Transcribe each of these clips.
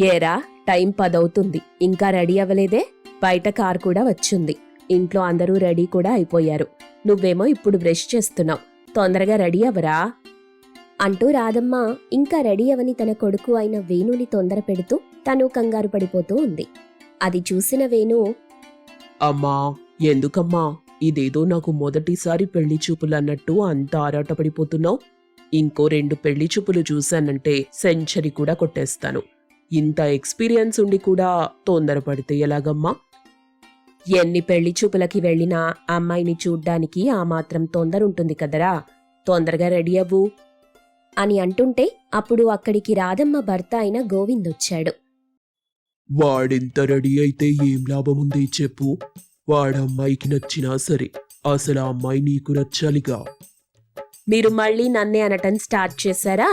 ఏరా, టైం 10 అవుతుంది, ఇంకా రెడీ అవ్వలేదే? బయట కార్ కూడా వచ్చింది. ఇంట్లో అందరూ రెడీ కూడా అయిపోయారు. నువ్వేమో ఇప్పుడు బ్రష్ చేస్తున్నావు. తొందరగా రెడీ అవ్వరా అంటూ రాధమ్మ ఇంకా రెడీ అవని తన కొడుకు అయిన వేణుని తొందర పెడుతూ తను కంగారు పడిపోతూ ఉంది. అది చూసిన వేణు, అమ్మా, ఎందుకమ్మా ఇదేదో నాకు మొదటిసారి పెళ్లి చూపులన్నట్టు అంత ఆరాటపడిపోతున్నావు? ఇంకో 2 పెళ్లి చూపులు చూశానంటే సెంచరీ కూడా కొట్టేస్తాను. ఇంత ఎక్స్పీరియన్స్ ఉండి కూడా తొందరపడితే ఎలాగమ్మా? ఎన్ని పెళ్లి చూపులకి వెళ్ళినా అమ్మాయిని చూడ్డానికి ఆ మాత్రం తొందరుంటుంది కదరా. తొందరగా రెడీ అవ్వు అని అంటుంటే అప్పుడు అక్కడికి రాధమ్మ భర్త అయిన గోవిందొచ్చాడు. వాడింత రెడీ అయితే ఏం లాభముంది చెప్పు? వాడమ్మాయికి నచ్చినా సరే, అసలు ఆ అమ్మాయి నీకు నచ్చాలిగా. మీరు మళ్ళీ నన్నే అనటం స్టార్ట్ చేశారా?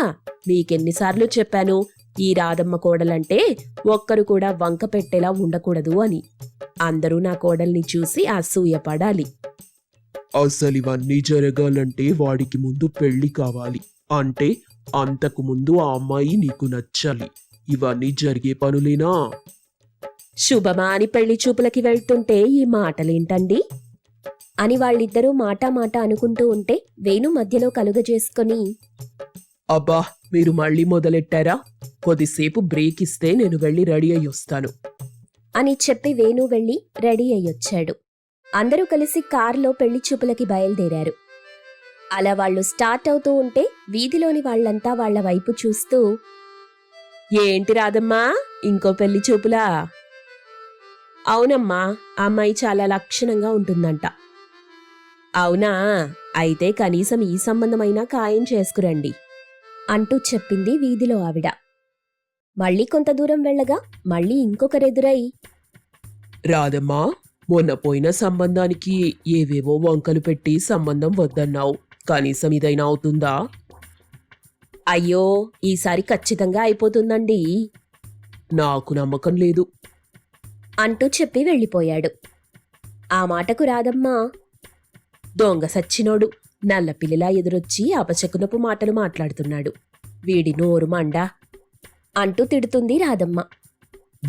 మీకెన్నిసార్లు చెప్పాను, ఈ రాధమ్మ కోడలంటే ఒక్కరు కూడా వంక పెట్టేలా ఉండకూడదు అని. అందరూ నా కోడల్ని చూసి అసూయపడాలి. అసలు ఇవన్నీ జరగాలంటే వాడికి ముందు పెళ్లి కావాలి. అంటే అంతకు ముందు ఆ అమ్మాయి నీకు నచ్చాలి. ఇవన్నీ జరిగే పనులేనా? శుభమా అని పెళ్లి చూపులకి వెళ్తుంటే ఈ మాటలేంటండి అని వాళ్ళిద్దరూ మాట అనుకుంటూ ఉంటే వేణు మధ్యలో కలుగజేసుకొని, అబ్బా, మీరు మళ్ళీ మొదలెట్టారా? కొద్దిసేపు బ్రేక్ ఇస్తే నేను వెళ్ళి రెడీ అయ్యి వస్తాను అని చెప్పి వేణు వెళ్లి రెడీ అయ్యొచ్చాడు. అందరూ కలిసి కారులో పెళ్లి చూపులకి బయలుదేరారు. అలా వాళ్ళు స్టార్ట్ అవుతూ ఉంటే వీధిలోని వాళ్లంతా వాళ్ల వైపు చూస్తూ, ఏంటి రాదమ్మా, ఇంకో పెళ్లి చూపులా? అవునమ్మా, అమ్మాయి చాలా లక్షణంగా ఉంటుందంట. అవునా, అయితే కనీసం ఈ సంబంధమైనా ఖాయం చేసుకురండి అంటూ చెప్పింది వీధిలో ఆవిడ. మళ్ళీ కొంత దూరం వెళ్ళగా మళ్ళీ ఇంకొకరెదురై, రాదమ్మా, మొన్న పోయిన సంబంధానికి ఏవేవో వంకలు పెట్టి సంబంధం వద్దన్నావు. కనీసం ఇదైనా అవుతుందా? అయ్యో, ఈసారి ఖచ్చితంగా అయిపోతుందండి. నాకు నమ్మకం లేదు అంటూ చెప్పి వెళ్ళిపోయాడు. ఆ మాటకు రాధమ్మ, దొంగ సచ్చినోడు నల్లపిల్లిలా ఎదురొచ్చి అపశకునపు మాటలు మాట్లాడుతున్నాడు. వీడి నోరు మండా అంటూ తిడుతుంది రాధమ్మ.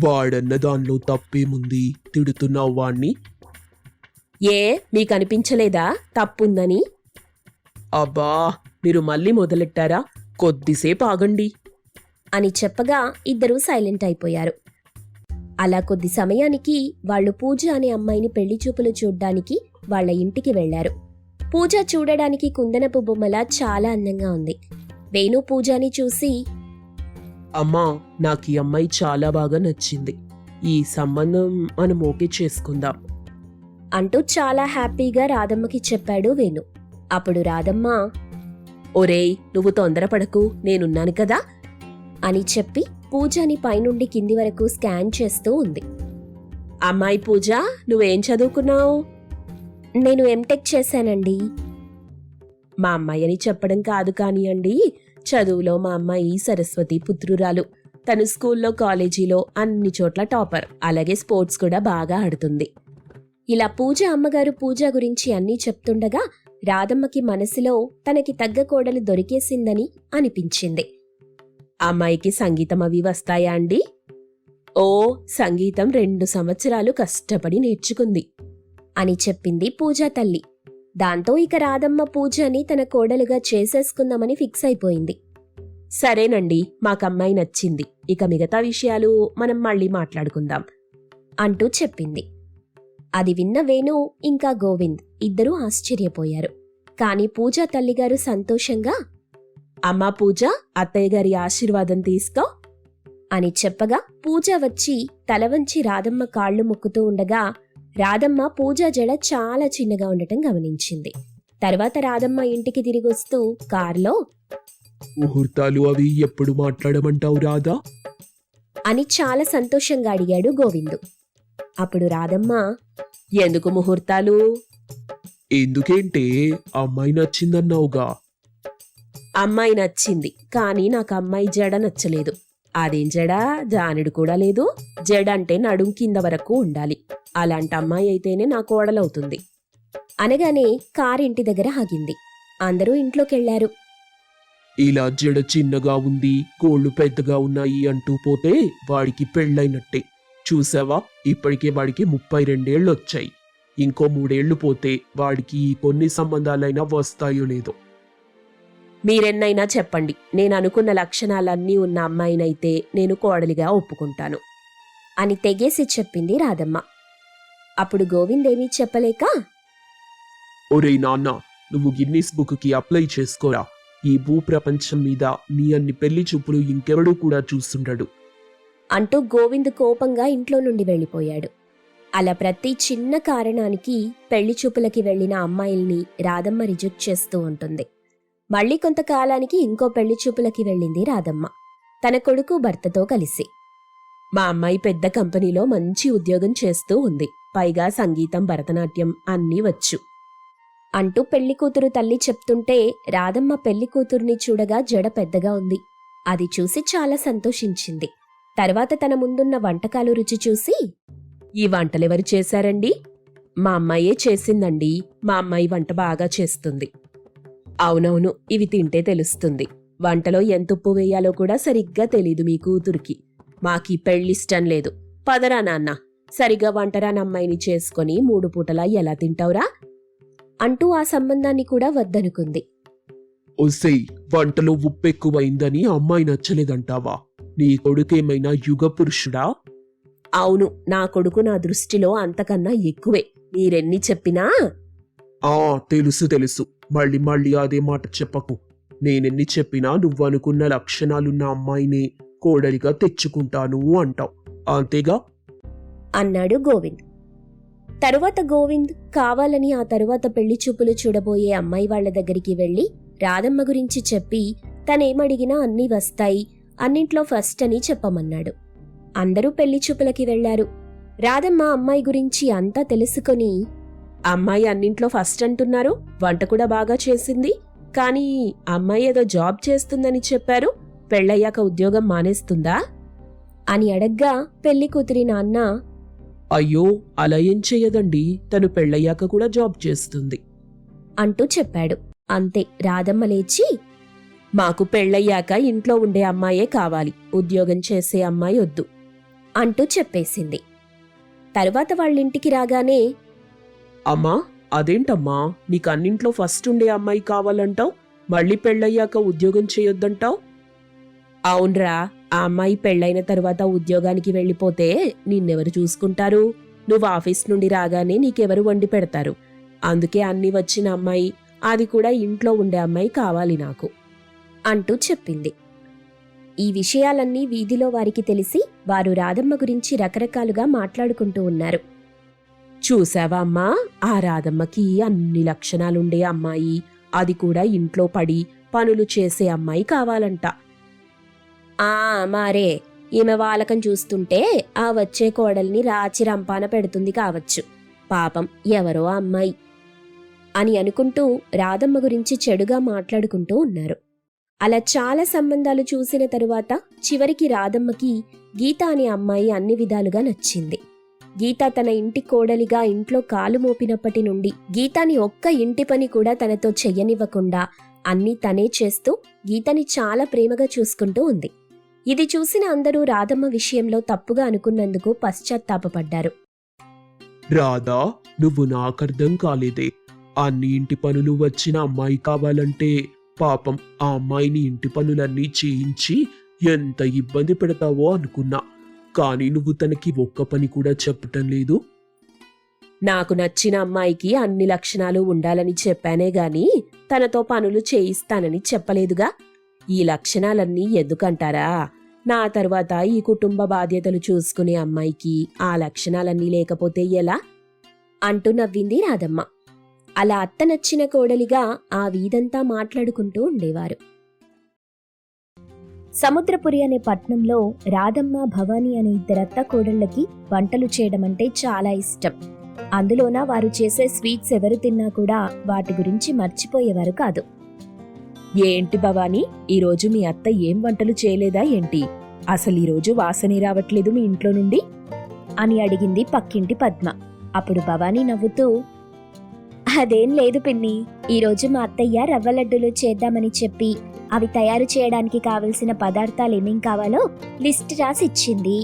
వాడన్న దానిలో తప్పేముంది? తిడుతున్నావు వాణ్ణి. ఏ, మీకనిపించలేదా తప్పుందని? అబ్బా, మీరు మళ్ళీ మొదలెట్టారా? కొద్దిసేపు ఆగండి అని చెప్పగా ఇద్దరూ సైలెంట్ అయిపోయారు. అలా కొద్ది సమయానికి వాళ్లు పూజ అనే అమ్మాయిని పెళ్లి చూపులు చూడ్డానికి వాళ్ల ఇంటికి వెళ్లారు. పూజ చూడడానికి కుందనపు బొమ్మలా చాలా అందంగా ఉంది. వేణు పూజని చూసి, అమ్మా, నాకు ఈ అమ్మాయి చాలా బాగా నచ్చింది. ఈ సంబంధం మనం ఓకే చేసుకుందాం అంటూ చాలా హ్యాపీగా రాధమ్మకి చెప్పాడు వేణు. అప్పుడు రాధమ్మ, ఒరేయ్, నువ్వు తొందరపడకు, నేనున్నాను కదా అని చెప్పి పూజని పైనుండి కింది వరకు స్కాన్ చేస్తూ ఉంది. అమ్మాయి పూజ, నువ్వేం చదువుకున్నావు? నేను ఎంటెక్ చేశానండి. మా అమ్మాయి అని చెప్పడం కాదు కానియండి, చదువులో మా అమ్మాయి సరస్వతి పుత్రురాలు. తను స్కూల్లో, కాలేజీలో అన్ని చోట్ల టాపర్. అలాగే స్పోర్ట్స్ కూడా బాగా ఆడుతుంది. ఇలా పూజ అమ్మగారు పూజ గురించి అన్నీ చెప్తుండగా రాధమ్మకి మనసులో తనకి తగ్గ కోడలు దొరికేసిందని అనిపించింది. అమ్మాయికి సంగీతం అవి వస్తాయా అండి? ఓ, సంగీతం 2 సంవత్సరాలు కష్టపడి నేర్చుకుంది అని చెప్పింది పూజా తల్లి. దాంతో ఇక రాధమ్మ పూజని తన కోడలుగా చేసేసుకుందామని ఫిక్స్ అయిపోయింది. సరేనండి, మాకమ్మాయి నచ్చింది. ఇక మిగతా విషయాలు మనం మళ్ళీ మాట్లాడుకుందాం అంటూ చెప్పింది. అది విన్న వేణు ఇంకా గోవింద్ ఇద్దరూ ఆశ్చర్యపోయారు. కాని పూజా తల్లిగారు సంతోషంగా, అమ్మా పూజ, అత్తయ్య గారి ఆశీర్వాదం తీసుకో అని చెప్పగా పూజ వచ్చి తల వంచి రాధమ్మ కాళ్లు మొక్కుతూ ఉండగా రాధమ్మ పూజా జడ చాలా చిన్నగా ఉండటం గమనించింది. తర్వాత రాధమ్మ ఇంటికి తిరిగొస్తూ కారులో, ముహూర్తాలు అవి ఎప్పుడు మాట్లాడమంటావు రాధా అని చాలా సంతోషంగా అడిగాడు గోవిందు. అప్పుడు రాధమ్మ, ఎందుకు ముహూర్తాలు? ఎందుకేంటే అమ్మాయి నచ్చిందన్నావుగా. అమ్మాయి నచ్చింది, కానీ నాకు అమ్మాయి జడ నచ్చలేదు. అదేం జడ? జానుడు కూడా లేదు. జడ అంటే నడుం కింద వరకు ఉండాలి. అలాంటి అమ్మాయి అయితేనే నా కోడలవుతుంది అనగానే కారింటి దగ్గర ఆగింది. అందరూ ఇంట్లోకెళ్లారు. ఇలా జడ చిన్నగా ఉంది, కోళ్ళు పెద్దగా ఉన్నాయి అంటూ పోతే వాడికి పెళ్ళైనట్టే. చూసావా, ఇప్పటికే వాడికి 32 వచ్చాయి. ఇంకో 3 పోతే వాడికి ఈ కొన్ని సంబంధాలైనా వస్తాయో లేదో. మీరెన్నైనా చెప్పండి, నేను అనుకున్న లక్షణాలన్నీ ఉన్న అమ్మాయినైతే నేను కోడలిగా ఒప్పుకుంటాను అని తెగేసి చెప్పింది రాధమ్మ. అప్పుడు గోవిందేమీ చెప్పలేక, ఒరేయ్ నాన్న, నువ్వు గిన్నీస్ బుక్కి అప్లై చేసుకోరా. ఈ భూప్రపంచం మీద నీ అన్ని పెళ్లి చూపులు ఇంకెవడూ కూడా చూస్తుండడు అంటూ గోవింద్ కోపంగా ఇంట్లో నుండి వెళ్ళిపోయాడు. అలా ప్రతి చిన్న కారణానికి పెళ్లి చూపులకి వెళ్లిన అమ్మాయిల్ని రాధమ్మ రిజెక్ట్ చేస్తూ ఉంటుంది. మళ్ళీ కొంతకాలానికి ఇంకో పెళ్లి చూపులకి వెళ్ళింది రాధమ్మ, తన కొడుకు భర్తతో కలిసి. మా అమ్మాయి పెద్ద కంపెనీలో మంచి ఉద్యోగం చేస్తూ ఉంది, పైగా సంగీతం, భరతనాట్యం అన్నీ వచ్చు అంటూ పెళ్లి కూతురు తల్లి చెప్తుంటే రాధమ్మ పెళ్లి కూతుర్ని చూడగా జడ పెద్దగా ఉంది. అది చూసి చాలా సంతోషించింది. తర్వాత తన ముందున్న వంటకాలు రుచి చూసి, ఈ వంటలెవరు చేశారండి? మా అమ్మాయే చేసిందండి. మా అమ్మాయి వంట బాగా చేస్తుంది. అవునవును, ఇవి తింటే తెలుస్తుంది. వంటలో ఎంత ఉప్పు వేయాలో కూడా సరిగ్గా తెలీదు మీ కూతురికి. మాకీ పెళ్ళిష్టం లేదు. పదరా నాన్న, సరిగా వంటరాని అమ్మాయిని చేసుకొని 3 పూటలా ఎలా తింటావురా అంటూ ఆ సంబంధాన్ని కూడా వద్దనుకుంది. ఒసేయ్, వంటలో ఉప్పెక్కువైందని అమ్మాయి నచ్చలేదంటావా? నీ కొడుకేమైనా యుగ పురుషుడా? అవును, నా కొడుకు నా దృష్టిలో అంతకన్నా ఎక్కువే, మీరెన్ని చెప్పినా. తెలుసు. మళ్ళీ అదే మాట చెప్పకు. నేనెన్ని చెప్పినా నువ్వనుకున్న లక్షణాలున్న అమ్మాయినే కోడలిగా తెచ్చుకుంటాను అంటావు, అంతేగా అన్నాడు గోవింద్. తరువాత గోవింద్ కావాలని ఆ తరువాత పెళ్లి చూపులు చూడబోయే అమ్మాయి వాళ్ల దగ్గరికి వెళ్లి రాధమ్మ గురించి చెప్పి తనేమడిగినా అన్నీ వస్తాయి, అన్నింట్లో ఫస్ట్ అని చెప్పమన్నాడు. అందరూ పెళ్లి చూపులకి వెళ్లారు. రాధమ్మ అమ్మాయి గురించి అంతా తెలుసుకొని, అమ్మాయి అన్నింట్లో ఫస్ట్ అంటున్నారు, వంట కూడా బాగా చేసింది, కానీ అమ్మాయి ఏదో జాబ్ చేస్తుందని చెప్పారు, పెళ్ళయ్యాక ఉద్యోగం మానేస్తుందా అని అడగ్గా పెళ్లి కూతురి నాన్న, అయ్యో, అలా ఏం చెయ్యదండి, తను పెళ్ళయ్యాక కూడా జాబ్ చేస్తుంది అంటూ చెప్పాడు. అంతే, రాధమ్మ లేచి, మాకు పెళ్ళయ్యాక ఇంట్లో ఉండే అమ్మాయే కావాలి, ఉద్యోగం చేసే అమ్మాయి వద్దు అంటూ చెప్పేసింది. తరువాత వాళ్ళింటికి రాగానే, అమ్మా, అదేంటమ్మా, నీకు అన్నింట్లో ఫస్ట్ ఉండే అమ్మాయి కావాలంటావు, మళ్ళీ పెళ్ళయ్యాక ఉద్యోగం చేయొద్దంటావు? అవునరా, ఆ అమ్మాయి పెళ్ళైన తరువాత ఉద్యోగానికి వెళ్ళిపోతే నిన్నెవరు చూసుకుంటారు? నువ్వు ఆఫీస్ నుండి రాగానే నీకెవరు వండి పెడతారు? అందుకే అన్ని వచ్చిన అమ్మాయి, అది కూడా ఇంట్లో ఉండే అమ్మాయి కావాలి నాకు అంటూ చెప్పింది. ఈ విషయాలన్నీ వీధిలో వారికి తెలిసి వారు రాధమ్మ గురించి రకరకాలుగా మాట్లాడుకుంటూ ఉన్నారు. చూశావా అమ్మా, ఆ రాధమ్మకి అన్ని లక్షణాలుండే అమ్మాయి, అది కూడా ఇంట్లో పడి పనులు చేసే అమ్మాయి కావాలంట. మారే, ఈమె వాలకం చూస్తుంటే ఆ వచ్చే కోడల్ని రాచి రంపాన పెడుతుంది కావచ్చు, పాపం ఎవరో అమ్మాయి అని అనుకుంటూ రాధమ్మ గురించి చెడుగా మాట్లాడుకుంటూ ఉన్నారు. అలా చాలా సంబంధాలు చూసిన తరువాత చివరికి రాధమ్మకి గీత అనే అమ్మాయి అన్ని విధాలుగా నచ్చింది. గీత తన ఇంటి కోడలిగా ఇంట్లో కాలు మోపినప్పటి నుండి గీతాని ఒక్క ఇంటి పని కూడా తనతో చెయ్యనివ్వకుండా అన్నీ తనే చేస్తూ గీతని చాలా ప్రేమగా చూసుకుంటూ ఉంది. ఇది చూసిన అందరూ రాధమ్మ విషయంలో తప్పుగా అనుకున్నందుకు పశ్చాత్తాపపడ్డారు. రాధా, నువ్వు నాకర్థం కాలేదే. అన్ని ఇంటి పనులు వచ్చిన అమ్మాయి కావాలంటే పాపం ఆ అమ్మాయిని ఇంటి పనులన్నీ చేయించి ఎంత ఇబ్బంది పెడతావో అనుకున్నా, కానీ నువ్వు తనకి ఒక్క పని కూడా చెప్పటం లేదు. నాకు నచ్చిన అమ్మాయికి అన్ని లక్షణాలు ఉండాలని చెప్పానే గాని తనతో పనులు చేయిస్తానని చెప్పలేదుగా. ఈ లక్షణాలన్నీ ఎందుకంటారా? నా తర్వాత ఈ కుటుంబ బాధ్యతలు చూసుకునే అమ్మాయికి ఆ లక్షణాలన్నీ లేకపోతే ఎలా అంటూ నవ్వింది రాధమ్మ. అలా అత్త నచ్చిన కోడలిగా ఆ వీధంతా మాట్లాడుకుంటూ ఉండేవారు. సముద్రపురి అనే పట్నంలో రాధమ్మ, భవానీ అనే ఇద్దరత్త కోడళ్ళకి వంటలు చేయడమంటే చాలా ఇష్టం. అందులోన వారు చేసే స్వీట్స్ ఎవరు తిన్నా కూడా వాటి గురించి మర్చిపోయేవారు కాదు. ఏంటి భవానీ, ఈరోజు మీ అత్త ఏం వంటలు చేయలేదా ఏంటి? అసలు ఈరోజు వాసనే రావట్లేదు మీ ఇంట్లో నుండి అని అడిగింది పక్కింటి పద్మ. అప్పుడు భవానీ నవ్వుతూ, అదేం లేదు పిన్ని, ఈరోజు మా అత్తయ్య రవ్వ లడ్డూలు చేద్దామని చెప్పి అవి తయారు చేయడానికి కావలసిన పదార్థాలు ఏమేం కావాలో లిస్ట్ రాసి ఇచ్చింది.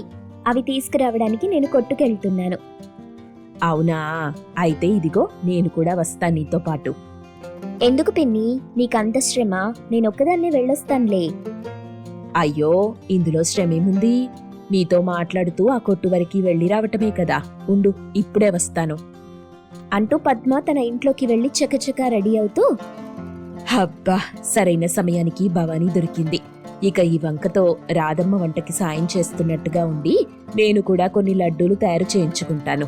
అవి తీసుకురావడానికి నేను కొట్టుకెళ్తున్నాను. అవునా, అయితే ఇదిగో నేను కూడా వస్తా నీతో పాటు. ఎందుకు పిన్ని, నీకంత శ్రమ? నేనొక్కదాన్నే వెళ్ళొస్తానులే. అయ్యో, ఇందులో శ్రమేముంది? నీతో మాట్లాడుతూ ఆ కొట్టు వరకు వెళ్ళి రావటమే కదా. ఉండు, ఇప్పుడే వస్తాను అంటూ పద్మ తన ఇంట్లోకి వెళ్లి చకచకా రెడీ అవుతూ, అబ్బా, సరైన సమయానికి భవానీ దొరికింది. ఇక ఈ వంకతో రాధమ్మ వంటకి సాయం చేస్తున్నట్టుగా ఉండి నేను కూడా కొన్ని లడ్డూలు తయారు చేయించుకుంటాను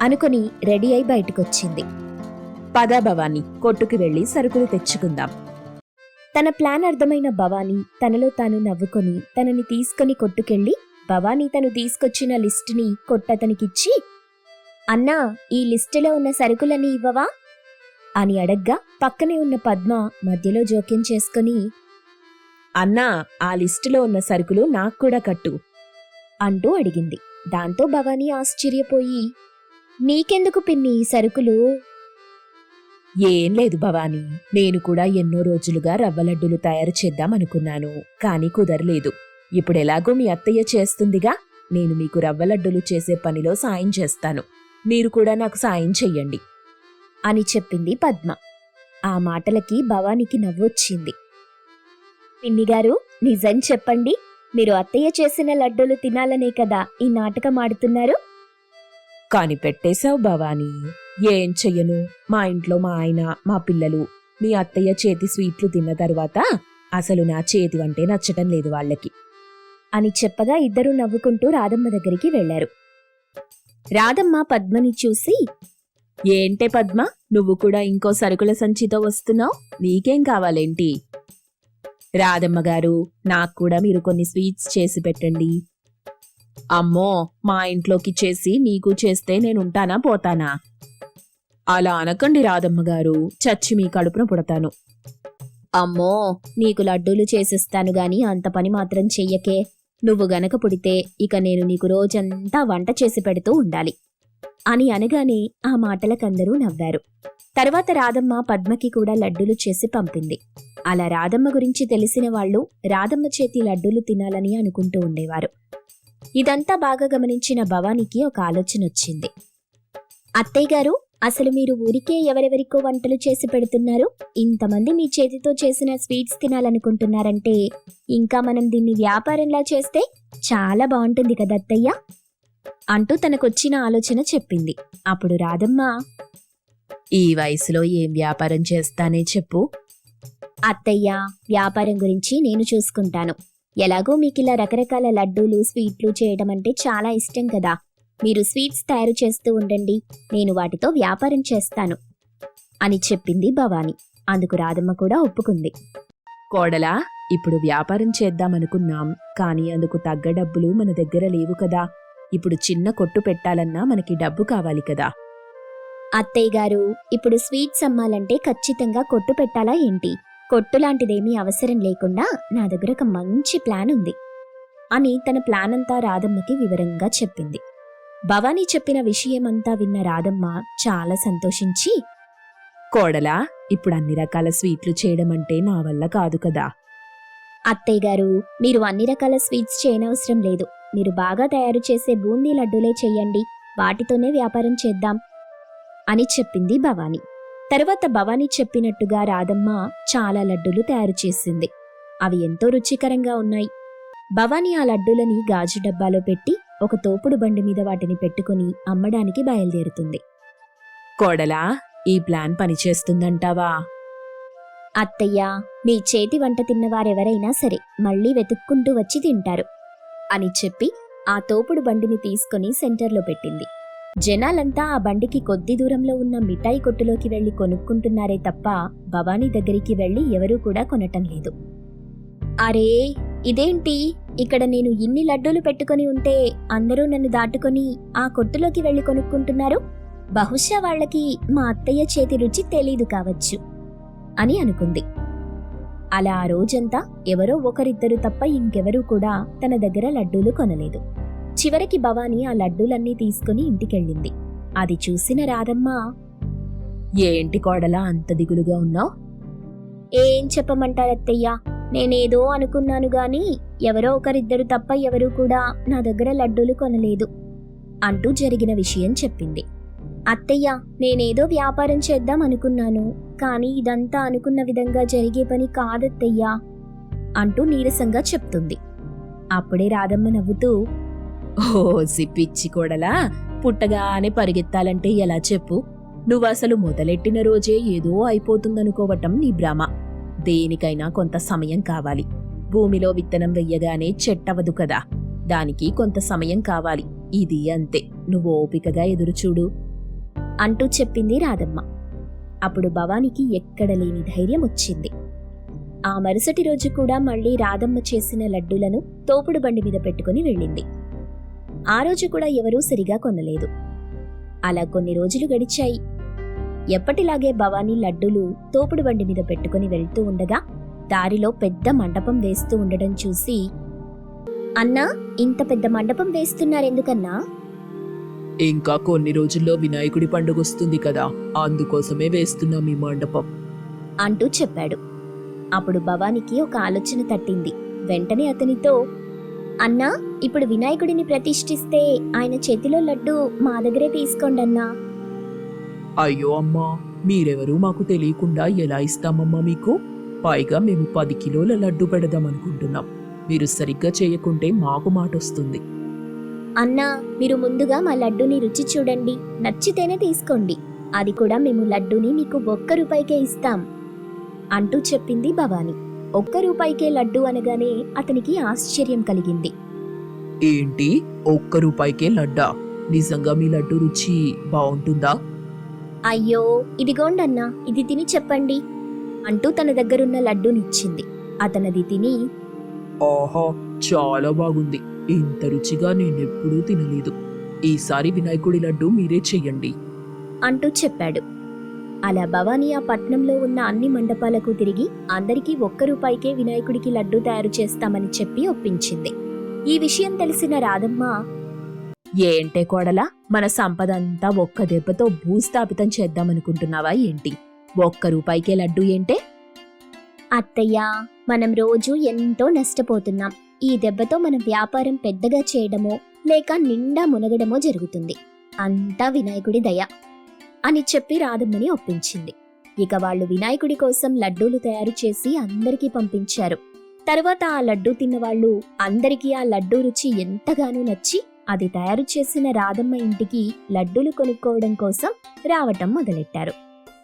అనుకుని రెడీ అయి బయటకొచ్చింది. పద భవానీ, కొట్టుకు వెళ్లి సరుకులు తెచ్చుకుందాం. తన ప్లాన్ అర్థమైన భవానీ తనలో తాను నవ్వుకొని తనని తీసుకుని కొట్టుకెళ్లి భవానీ తను తీసుకొచ్చిన లిస్టుని కొట్టతనికిచ్చి, అన్నా, ఈ లిస్టులో ఉన్న సరుకులన్నీ ఇవ్వవా అని అడగ్గా పక్కనే ఉన్న పద్మ మధ్యలో జోక్యం చేసుకుని, అన్నా, ఆ లిస్టులో ఉన్న సరుకులు నాకు కూడా కట్టు అంటూ అడిగింది. దాంతో భవానీ ఆశ్చర్యపోయి, నీకెందుకు పిన్ని ఈ సరుకులు? ఏం లేదు భవానీ, నేను కూడా ఎన్నో రోజులుగా రవ్వ లడ్డూలు తయారు చేద్దామనుకున్నాను, కానీ కుదరలేదు. ఇప్పుడెలాగో మీ అత్తయ్య చేస్తుందిగా, నేను మీకు రవ్వ లడ్డూలు చేసే పనిలో సాయం చేస్తాను. మీరు కూడా నాకు సాయం చెయ్యండి అని చెప్పింది పద్మ. ఆ మాటలకి భవానీకి నవ్వొచ్చింది. పిన్నిగారు, నిజం చెప్పండి, మీరు అత్తయ్య చేసిన లడ్డూలు తినాలనే కదా ఈ నాటకం ఆడుతున్నారు? కాని పెట్టేశావు భవానీ. ఏం చెయ్యను, మా ఇంట్లో మా ఆయన, మా పిల్లలు మీ అత్తయ్య చేతి స్వీట్లు తిన్న తర్వాత అసలు నా చేతి వంటే నచ్చటం లేదు వాళ్ళకి అని చెప్పగా ఇద్దరూ నవ్వుకుంటూ రాధమ్మ దగ్గరికి వెళ్లారు. రాధమ్మ పద్మని చూసి, ఏంటే పద్మ, నువ్వు కూడా ఇంకో సరుకుల సంచితో వస్తున్నావు? నీకేం కావాలేంటి? రాధమ్మ గారు, నాకు కూడా మీరు కొన్ని స్వీట్స్ చేసి పెట్టండి. అమ్మో, మా ఇంట్లోకి చేసి నీకు చేస్తే నేనుంటానా పోతానా? అలా అనకండి రాధమ్మ గారు, చచ్చి మీ కడుపున పుడతాను. అమ్మో, నీకు లడ్డూలు చేసిస్తాను గాని అంత పని మాత్రం చెయ్యకే. నువ్వు గనక పుడితే ఇక నేను నీకు రోజంతా వంట చేసి పెడుతూ ఉండాలి అని అనగానే ఆ మాటలకందరూ నవ్వారు. తర్వాత రాధమ్మ పద్మకి కూడా లడ్డూలు చేసి పంపింది. అలా రాధమ్మ గురించి తెలిసిన వాళ్ళు రాధమ్మ చేతి లడ్డూలు తినాలని అనుకుంటూ ఉండేవారు. ఇదంతా బాగా గమనించిన భవానీకి ఒక ఆలోచన వచ్చింది. అత్తయ్య గారు, అసలు మీరు ఊరికే ఎవరెవరికో వంటలు చేసి పెడుతున్నారు? ఇంతమంది మీ చేతితో చేసిన స్వీట్స్ తినాలనుకుంటున్నారంటే ఇంకా మనం దీన్ని వ్యాపారంలా చేస్తే చాలా బాగుంటుంది కదా అత్తయ్య అంటూ తనకొచ్చిన ఆలోచన చెప్పింది. అప్పుడు రాధమ్మ, ఈ వయసులో ఏం వ్యాపారం చేస్తానే చెప్పు. అత్తయ్య, వ్యాపారం గురించి నేను చూసుకుంటాను. ఎలాగో మీకిలా రకరకాల లడ్డూలు స్వీట్లు చేయడం అంటే చాలా ఇష్టం కదా. మీరు స్వీట్స్ తయారు చేస్తూ ఉండండి, నేను వాటితో వ్యాపారం చేస్తాను అని చెప్పింది భవానీ. అందుకు రాధమ్మ కూడా ఒప్పుకుంది. కోడలా, ఇప్పుడు వ్యాపారం చేద్దామనుకున్నాం, కానీ అందుకు తగ్గ డబ్బులు మన దగ్గర లేవు కదా. ఇప్పుడు చిన్న కొట్టు పెట్టాలన్నా మనకి డబ్బు కావాలి కదా. అత్తయ్య గారు, ఇప్పుడు స్వీట్స్ అమ్మాలంటే ఖచ్చితంగా కొట్టు పెట్టాలా ఏంటి? కొట్టు లాంటిదేమీ అవసరం లేకుండా నా దగ్గర ఒక మంచి ప్లాన్ ఉంది అని తన ప్లాన్ అంతా రాధమ్మకి వివరంగా చెప్పింది. భవానీ చెప్పిన విషయమంతా విన్న రాధమ్మ చాలా సంతోషించి, కోడలా, ఇప్పుడు అన్ని రకాల స్వీట్లు చేయడం అంటే నా వల్ల కాదు కదా. అత్తయ్య గారు, మీరు అన్ని రకాల స్వీట్స్ చేయనవసరం లేదు. మీరు బాగా తయారు చేసే బూందీ లడ్డూలే చెయ్యండి, వాటితోనే వ్యాపారం చేద్దాం అని చెప్పింది భవానీ. తర్వాత భవానీ చెప్పినట్టుగా రాధమ్మ చాలా లడ్డూలు తయారు చేసింది. అవి ఎంతో రుచికరంగా ఉన్నాయి. భవానీ ఆ లడ్డూలని గాజు డబ్బాలో పెట్టి ఒక తోపుడు బండి మీద వాటిని పెట్టుకుని అమ్మడానికి బయలుదేరుతుంది. కోడలా, ఈ ప్లాన్ పనిచేస్తుందంటావా? అత్తయ్య, మీ చేతి వంట తిన్నవారెవరైనా సరే మళ్ళీ వెతుక్కుంటూ వచ్చి తింటారు అని చెప్పి ఆ తోపుడు బండిని తీసుకుని సెంటర్లో పెట్టింది. జనాలంతా ఆ బండికి కొద్ది దూరంలో ఉన్న మిఠాయి కొట్టులోకి వెళ్లి కొనుక్కుంటున్నారే తప్ప భవానీ దగ్గరికి వెళ్లి ఎవరూ కూడా కొనటం లేదు. అరే, ఇదేంటి, ఇక్కడ నేను ఇన్ని లడ్డూలు పెట్టుకుని ఉంటే అందరూ నన్ను దాటుకొని ఆ కొట్టులోకి వెళ్లి కొనుక్కుంటున్నారు? బహుశా వాళ్లకి మా అత్తయ్య చేతి రుచి తెలీదు కావచ్చు అని అనుకుంది. అలా ఆ రోజంతా ఎవరో ఒకరిద్దరు తప్ప ఇంకెవరూ కూడా తన దగ్గర లడ్డూలు కొనలేదు. చివరికి భవానీ ఆ లడ్డూలన్నీ తీసుకుని ఇంటికెళ్ళింది. అది చూసిన రాధమ్మ, ఏంటి కోడలా అంత దిగులుగా ఉన్నావు? ఏం చెప్పమంటారత్తయ్యా, నేనేదో అనుకున్నాను గాని ఎవరో ఒకరిద్దరు తప్ప ఎవరూ కూడా నా దగ్గర లడ్డూలు కొనలేదు అంటూ జరిగిన విషయం చెప్పింది. అత్తయ్య, నేనేదో వ్యాపారం చేద్దాం అనుకున్నాను, కానీ ఇదంతా అనుకున్న విధంగా జరిగే పని కాదత్తయ్యా అంటూ నీరసంగా చెప్తుంది. అప్పుడే రాధమ్మ నవ్వుతూ, ఓ పిచ్చి కోడలా, పుట్టగానే పరిగెత్తాలంటే ఎలా చెప్పు? నువ్వసలు మొదలెట్టిన రోజే ఏదో అయిపోతుందనుకోవటం నీ భ్రమ. దేనికైనా కొంత సమయం కావాలి. భూమిలో విత్తనం వెయ్యగానే చెట్టవదు కదా, దానికి కొంత సమయం కావాలి. ఇది అంతే, నువ్వు ఓపికగా ఎదురుచూడు అంటూ చెప్పింది రాధమ్మ. అప్పుడు భవానికి ఎక్కడ లేని ధైర్యం వచ్చింది. ఆ మరుసటి రోజు కూడా మళ్ళీ రాధమ్మ చేసిన లడ్డూలను తోపుడు బండి మీద పెట్టుకుని వెళ్ళింది. ఆ రోజు కూడా ఎవరూ సరిగా కొనలేదు. అలా కొన్ని రోజులు గడిచాయి. ఎప్పటిలాగే భవానీ లడ్డూలు తోపుడు బండి మీద పెట్టుకుని వెళ్తూ ఉండగా దారిలో పెద్ద మండపం వేస్తూ ఉండడం చూసి, అన్నా, ఇంత పెద్ద మండపం వేస్తున్నారెందుకన్నా? ఇంకా కొన్ని రోజుల్లో వినాయకుడి పండుగ వస్తుంది కదా, అందుకోసమే వేస్తున్నాం ఈ మండపం అంటూ చెప్పాడు. అప్పుడు భవానికి ఒక ఆలోచన తట్టింది. వెంటనే అతనితో, అన్నా, ఇప్పుడు వినాయకుడిని ప్రతిష్ఠిస్తే ఆయన చేతిలో లడ్డు మా దగ్గరే తీసుకోండన్నా. అయ్యో అమ్మా, మీరెవరూ మాకు తెలియకుండా ఎలా ఇస్తామమ్మా మీకు? పైగా మేము 10 కిలోల లడ్డు పెడదామనుకుంటున్నాం. మీరు సరిగ్గా చేయకుంటే మాకు మాటొస్తుంది. అన్నా, మీరు ముందుగా మా లడ్డూని రుచి చూడండి, నచ్చితేనే తీసుకోండి. అది కూడా మేము లడ్డూని మీకు ₹1 ఇస్తాం అంటూ చెప్పింది భవాని. ₹1 లడ్డు అనగానే అతనికి ఆశ్చర్యం కలిగింది. ఏంటి, ₹1 లడ్డా? నిజంగా మీ లడ్డు రుచి బాగుంటుందా? అయ్యో, ఇదిగోండన్నా, ఇది తిని చెప్పండి అంటూ తన దగ్గరున్న లడ్డూనిచ్చింది. అతనది తిని, ఆహా, చాలా బాగుంది. ఇంత రుచిగా నేనెప్పుడూ తినలేదు. ఈసారి వినాయకుడి లడ్డు మీరే చెయ్యండి అంటూ చెప్పాడు. అలా భవానీ ఆ పట్నంలో ఉన్న అన్ని మండపాలకు తిరిగి అందరికీ ₹1 వినాయకుడికి లడ్డు తయారు చేస్తామని చెప్పి ఒప్పించింది. ఈ విషయం తెలిసిన రాధమ్మ, ఏంటే కోడలా, మన సంపద అంతా ఒక్క దెబ్బతో భూస్థాపితం చేద్దామనుకుంటున్నావా ఏంటి? ₹1 లడ్డు ఏంటే? అత్తయ్యా, మనం రోజు ఎంతో నష్టపోతున్నాం. ఈ దెబ్బతో మనం వ్యాపారం పెద్దగా చేయడమో లేక నిండా మునగడమో జరుగుతుంది. అంతా వినాయకుడి దయ అని చెప్పి రాధమ్మని ఒప్పించింది. ఇక వాళ్ళు వినాయకుడి కోసం లడ్డూలు తయారు చేసి అందరికీ పంపించారు. తర్వాత ఆ లడ్డూ తిన్నవాళ్లు అందరికీ ఆ లడ్డూ రుచి ఎంతగానో నచ్చి అది తయారు చేసిన రాధమ్మ ఇంటికి లడ్డూలు కొనుక్కోవడం కోసం రావటం మొదలెట్టారు.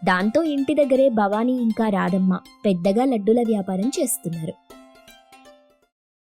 దాంతో ఇంటి దగ్గరే భవానీ ఇంకా రాధమ్మ పెద్దగా లడ్డూల వ్యాపారం చేస్తున్నారు.